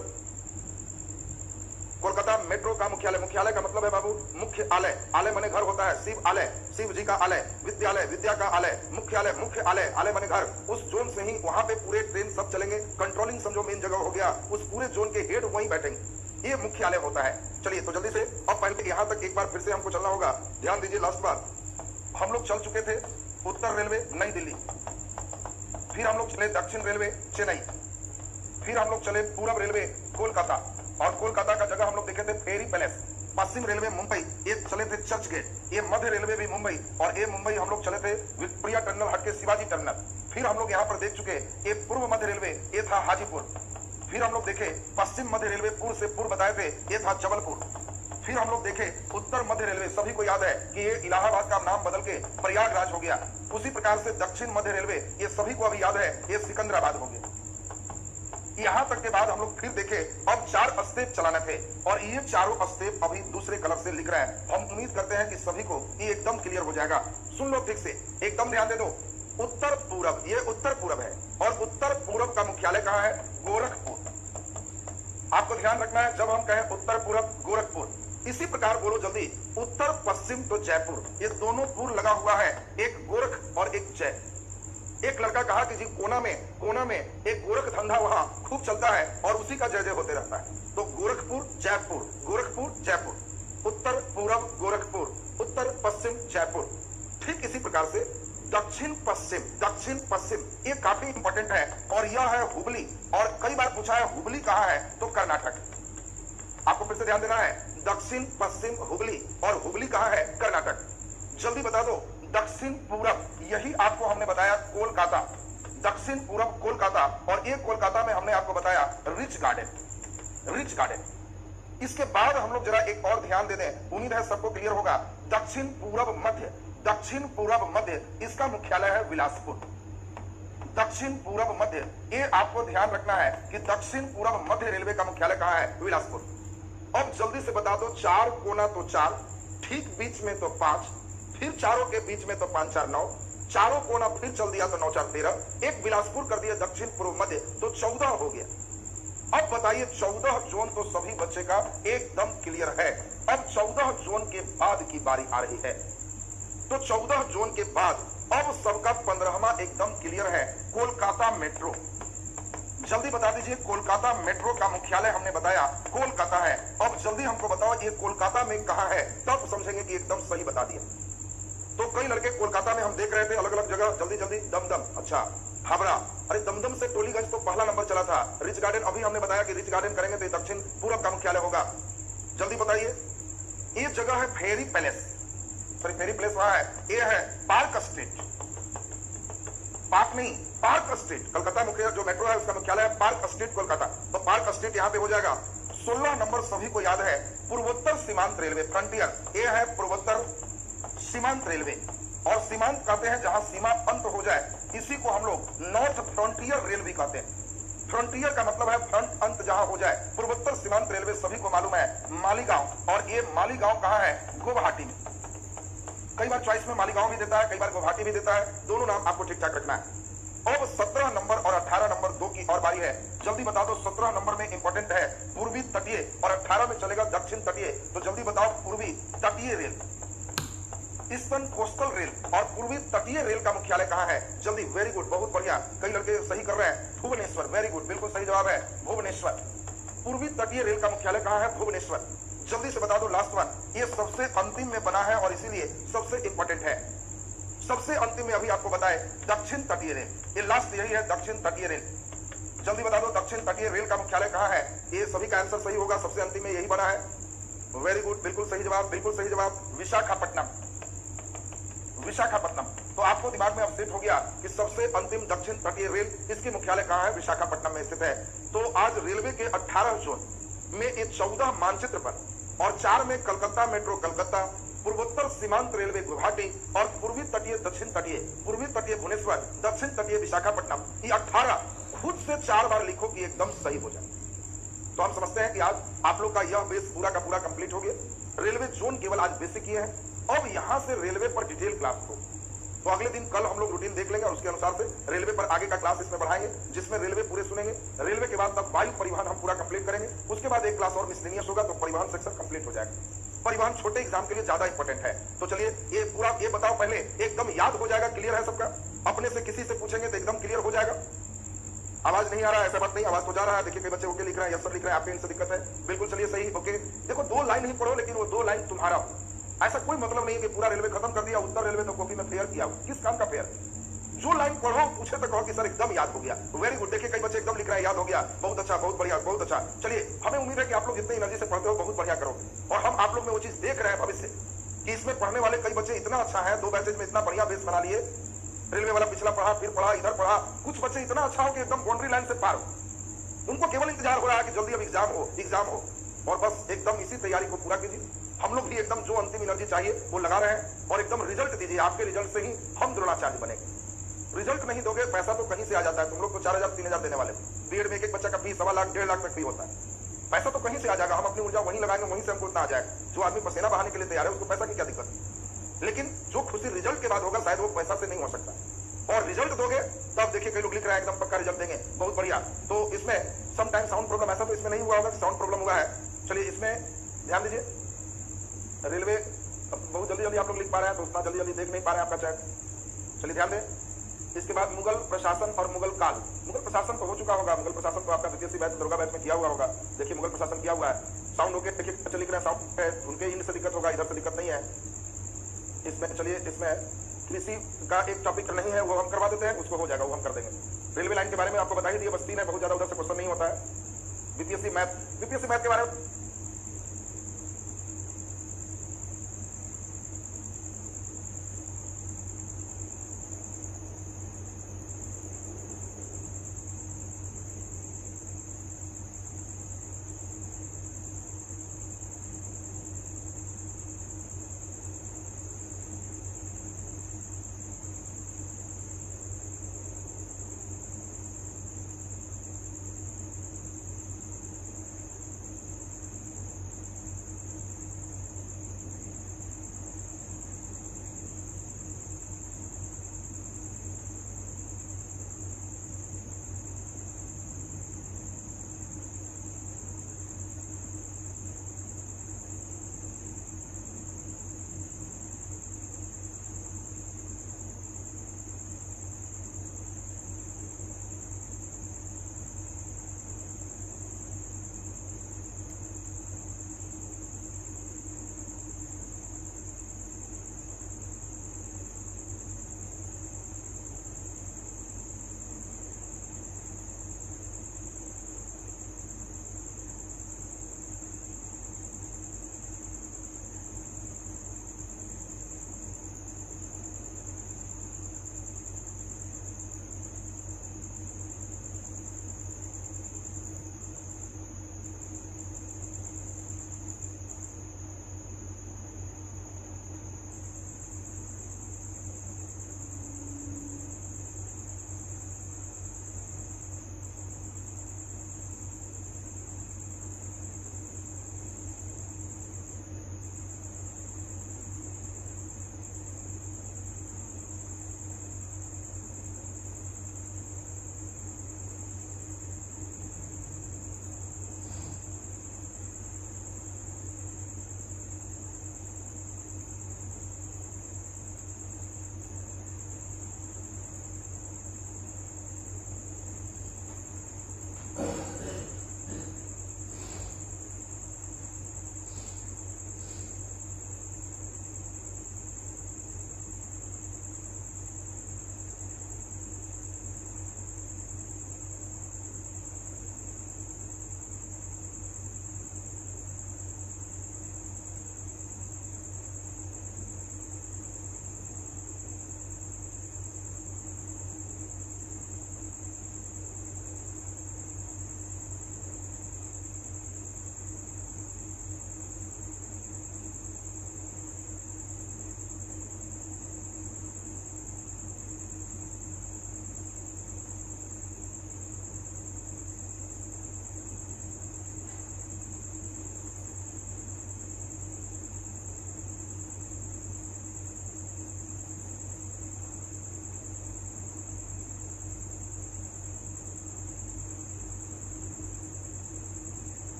कोलकाता मेट्रो का मुख्यालय, मुख्यालय का मतलब है बाबू मुख्य आलय, आलय माने घर होता है, शिव आलय, शिव जी का आलय, विद्यालय, विद्या का आलय, मुख्यालय, मुख्य आलय, आलय माने घर। उस जोन से ही वहां पे पूरे ट्रेन सब चलेंगे, कंट्रोलिंग समझो मेन जगह हो गया, उस पूरे जोन के हेड वहीं बैठेंगे, ये मुख्यालय होता है। चलिए तो जल्दी से अब पहले यहां तक एक बार फिर से हमको चलना होगा, ध्यान दीजिए। लास्ट बार हम लोग चल चुके थे उत्तर रेलवे नई दिल्ली, फिर हम लोग चले दक्षिण रेलवे चेन्नई, फिर हम लोग चले पूर्व रेलवे कोलकाता, और कोलकाता का जगह हम लोग देखे थे फेरी पैलेस। पश्चिम रेलवे मुंबई, ये चले थे चर्च गेट, ये मध्य रेलवे भी मुंबई, और ये मुंबई हम लोग चले थे विक्टोरिया टर्मिनल हट के शिवाजी टर्मिनल। फिर हम लोग यहाँ पर देख चुके ये पूर्व मध्य रेलवे, ये था हाजीपुर। फिर हम लोग देखे पश्चिम मध्य रेलवे, पूर्व से पूर्व बताए थे, ये था जबलपुर। फिर हम लोग देखे उत्तर मध्य रेलवे, सभी को याद है कि ये इलाहाबाद का नाम बदल के प्रयागराज हो गया। उसी प्रकार से दक्षिण मध्य रेलवे, ये सभी को अभी याद है, ये सिकंदराबाद हो गया। यहां तक के बाद हम लोग फिर देखे, अब 4 स्टेप चलाने थे, और ये चारों स्टेप अभी दूसरे कलर से लिख रहे हैं। हम उम्मीद करते हैं कि सभी को ये एकदम क्लियर हो जाएगा। सुन लो ठीक से, एकदम ध्यान दे दो। उत्तर पूरब, ये उत्तर पूरब है, और उत्तर पूरब का मुख्यालय कहां है? गोरखपुर। आपको ध्यान रखना है जब हम कहें उत्तर पूरब गोरखपुर। इसी प्रकार बोलो जल्दी, उत्तर पश्चिम तो जयपुर, ये दोनों पूर लगा हुआ है, एक गोरख और एक जय। एक लड़का कहा कि जी कोना में एक गोरख धंधा वहां खूब चलता है और उसी का जय जय होते रहता है। तो गोरखपुर जयपुर, गोरखपुर जयपुर, उत्तर पूरब गोरखपुर, उत्तर पश्चिम जयपुर। ठीक इसी प्रकार से दक्षिण पश्चिम ये काफी इंपॉर्टेंट है, और यह है हुबली। और कई बार पूछा है हुबली कहां है, तो कर्नाटक। आपको फिर से ध्यान देना है, दक्षिण पश्चिम हुबली, और हुबली कहां है? कर्नाटक। जल्दी बता दो, दक्षिण पूरब, यही आपको हमने बताया कोलकाता, दक्षिण पूरब कोलकाता, और एक कोलकाता में हमने आपको बताया रिच गार्डन। इसके बाद हम लोग जरा एक और ध्यान दे दें, उम्मीद है सबको क्लियर होगा। दक्षिण पूरब मध्य, इसका मुख्यालय है बिलासपुर। दक्षिण पूरब मध्य, ये आपको ध्यान रखना है कि दक्षिण पूरब मध्य रेलवे का मुख्यालय कहां है? बिलासपुर। अब जल्दी से बता दो, 4 कोना तो 4, ठीक बीच में तो 5, फिर चारों के बीच में तो 5 4 9, चारों कोना फिर चल दिया तो 9 4 13, एक बिलासपुर कर दिया दक्षिण पूर्व मध्य, तो 14 हो गया। अब बताइए 14 जोन तो सभी बच्चे का एकदम क्लियर है। अब 14 जोन के बाद की बारी आ रही है, तो 14 जोन के बाद अब सबका 15वां एकदम क्लियर है, कोलकाता मेट्रो। जल्दी बता दीजिए, कोलकाता मेट्रो का मुख्यालय हमने बताया कोलकाता है। अब जल्दी हमको बताओ ये कोलकाता में कहां है, तब समझेंगे कि एकदम सही बता दिया। तो कई लड़के कोलकाता में हम देख रहे थे अलग अलग जगह, जल्दी जल्दी, दमदम, अच्छा हावड़ा, अरे दमदम से टोलीगंज तो पहला नंबर चला था। रिच गार्डन, अभी हमने बताया कि रिच गार्डन करेंगे तो दक्षिण पूरब का मुख्यालय होगा। जल्दी बताइए, ये जगह है फेरी पैलेस, सॉरी फेरी पैलेस वहां है, ये है पार्क स्ट्रीट, पार्क नहीं पार्क स्ट्रीट, कलकत्ता मुख्य जो मेट्रो है उसका मुख्यालय है पार्क स्ट्रीट कोलकाता। तो पार्क स्ट्रीट यहाँ पे हो जाएगा। 16 नंबर सभी को याद है, पूर्वोत्तर सीमांत रेलवे, फ्रंटियर, ये है पूर्वोत्तर सीमांत रेलवे, और सीमांत कहते हैं जहां सीमा अंत हो जाए, इसी को हम लोग नॉर्थ फ्रंटियर रेल भी कहते हैं। फ्रंटियर का मतलब है फ्रंट अंत जहां हो जाए। पूर्वोत्तर सीमांत रेलवे सभी को मालूम है मालीगांव, और ये मालीगांव कहां है? गुवाहाटी में। कई बार चॉइस में मालीगांव भी देता है, कई बार गुवाहाटी भी देता है, दोनों नाम आपको ठीक ठाक रखना है। अब 17 नंबर और 18 नंबर 2 की और बारी है। जल्दी बता दो, 17 नंबर में इंपॉर्टेंट है पूर्वी तटीय, और 18 में चलेगा दक्षिण तटीय। तो जल्दी बताओ, पूर्वी तटीय रेल, ईस्टर्न कोस्टल रेल, और पूर्वी तटीय रेल का मुख्यालय कहां है? जल्दी, वेरी गुड, बहुत बढ़िया, कई लड़के सही कर रहे हैं। भुवनेश्वर, वेरी गुड, बिल्कुल सही जवाब है भुवनेश्वर। पूर्वी तटीय रेल का मुख्यालय कहां है? भुवनेश्वर। जल्दी से बता दो लास्ट वन, ये सबसे अंतिम में बना है और इसीलिए सबसे इंपॉर्टेंट है। सबसे अंतिम में अभी आपको बताए दक्षिण तटीय रेल, ये लास्ट यही है, दक्षिण तटीय रेल। जल्दी बता दो, दक्षिण तटीय रेल का मुख्यालय कहां है? ये सभी का आंसर सही होगा, सबसे अंतिम में यही बना है। वेरी गुड, बिल्कुल सही जवाब, बिल्कुल सही जवाब, विशाखापट्टनम। तो आपको दिमाग में अपसेट हो गया कि सबसे अंतिम दक्षिण तटीय रेल, इसकी मुख्यालय कहां है? विशाखापट्टनम में स्थित है। तो आज रेलवे के 18 जोन में ये 14 मानचित्र पर, और 4 में कलकत्ता मेट्रो कलकत्ता, पूर्वोत्तर सीमांत रेलवे गुवाहाटी, और पूर्वी तटीय दक्षिण तटीय, पूर्वी तटीय भुवनेश्वर, दक्षिण तटीय विशाखापट्टनम, ये 18 खुद से 4 बार लिखो कि एकदम सही हो जाए। तो हम समझते हैं कि आज आप लोग का यह बेस पूरा का पूरा कंप्लीट हो गया। रेलवे जोन केवल आज बेसिक किए हैं, अब यहां से रेलवे पर डिटेल क्लास हो। तो अगले दिन कल हम लोग रूटीन देख लेंगे और उसके अनुसार से रेलवे पर आगे का क्लास इसमें बढ़ाएंगे, जिसमें रेलवे पूरे सुनेंगे। रेलवे के बाद तब वायु परिवहन हम पूरा कंप्लीट करेंगे। उसके बाद एक क्लास और मिसलेनियस होगा, तो परिवहन सेक्शन कंप्लीट हो जाएगा। परिवहन छोटे एग्जाम के लिए ज्यादा इंपॉर्टेंट है। तो चलिए ये पूरा ये बताओ, पहले एकदम याद हो जाएगा, क्लियर है सबका? अपने से किसी से पूछेंगे तो एकदम क्लियर हो जाएगा। आवाज नहीं आ रहा है, ऐसा बात नहीं, आवाज तो जा रहा है। देखिए कई बच्चे ओके लिख रहे हैं, यस सर लिख रहे हैं, आपके इनसे दिक्कत है, बिल्कुल चलिए सही, ओके। देखो 2 लाइन ही पढ़ो, लेकिन वो 2 लाइन तुम्हारा हो। ऐसा कोई मतलब नहीं कि पूरा रेलवे खत्म कर दिया, उत्तर रेलवे तो कॉपी में फेयर किया। किस काम का फेयर? जो लाइन पढ़ो पूछे तो कहो कि सर एकदम याद हो गया, वेरी गुड। देखिए कई बच्चे एकदम लिख रहे हैं, याद हो गया, बहुत अच्छा, बहुत बढ़िया, बहुत अच्छा। चलिए हमें उम्मीद है कि आप लोग जितनी एनर्जी से पढ़ते हो बहुत बढ़िया करोगे, और हम आप लोग में वो चीज देख रहे हैं भविष्य कि इसमें पढ़ने वाले कई बच्चे इतना अच्छा है, 2 बैचेज में इतना बढ़िया बेस बना लिए। रेलवे वाला पिछला पढ़ा, फिर पढ़ा, इधर पढ़ा, कुछ बच्चे इतना अच्छा हो कि एकदम बाउंड्री लाइन से पार हो। उनको केवल इंतजार हो रहा है कि जल्दी अब एग्जाम हो, और बस एकदम इसी तैयारी को पूरा कीजिए। हम लोग भी एकदम जो अंतिम एनर्जी चाहिए वो लगा रहे हैं, और एकदम रिजल्ट दीजिए। आपके रिजल्ट से ही हम द्रोणाचार्य बनेंगे। रिजल्ट नहीं दोगे, पैसा तो कहीं से आ जाता है। तुम लोग तो 4000 3000 देने वाले। बीएड में एक बच्चा का फीस 1.25 लाख 1.5 लाख तक भी होता है। पैसा तो कहीं से आ जाएगा, हम अपनी ऊर्जा वहीं लगाएंगे, वहीं से हमको उतना आ जाएगा। जो आदमी पसीना बहाने के लिए तैयार है उसको पैसा की क्या दिक्कत? लेकिन जो खुशी रिजल्ट के बाद होगा शायद वो पैसा से नहीं हो सकता। और रिजल्ट दोगे तब देखिए कई लोग लिख रहे हैं एकदम पक्का रिजल्ट देंगे, बहुत बढ़िया। तो इसमें सम टाइम साउंड प्रॉब्लम, ऐसा तो इसमें नहीं हुआ होगा कि साउंड प्रॉब्लम हुआ है। चलिए इसमें ध्यान दीजिए। रेलवे बहुत जल्दी जल्दी आप लोग लिख पा रहे हैं, तो उतना जल्दी जल्दी देख नहीं पा रहे हैं आपका चैट। चलिए ध्यान दें। इसके बाद मुगल प्रशासन और मुगल काल। मुगल प्रशासन तो हो चुका होगा, मुगल प्रशासन तो आपका द्वितीय बैच दुर्गा बैच में किया हुआ होगा। देखिए मुगल प्रशासन किया हुआ है। साउंड ओके, देखिए बच्चे लिख रहे हैं साउंड है, उनके इन से दिक्कत होगा, इधर से दिक्कत नहीं है। इसमें चलिए इसमें कृषि का एक टॉपिक नहीं है, वो हम करवा देते हैं, उसको हो जाएगा, वो हम कर देंगे। रेलवे लाइन के बारे में आपको बता ही दिया, बस 3 है, बहुत ज्यादा उधर से क्वेश्चन नहीं होता है। बीपीएससी मैथ के बारे में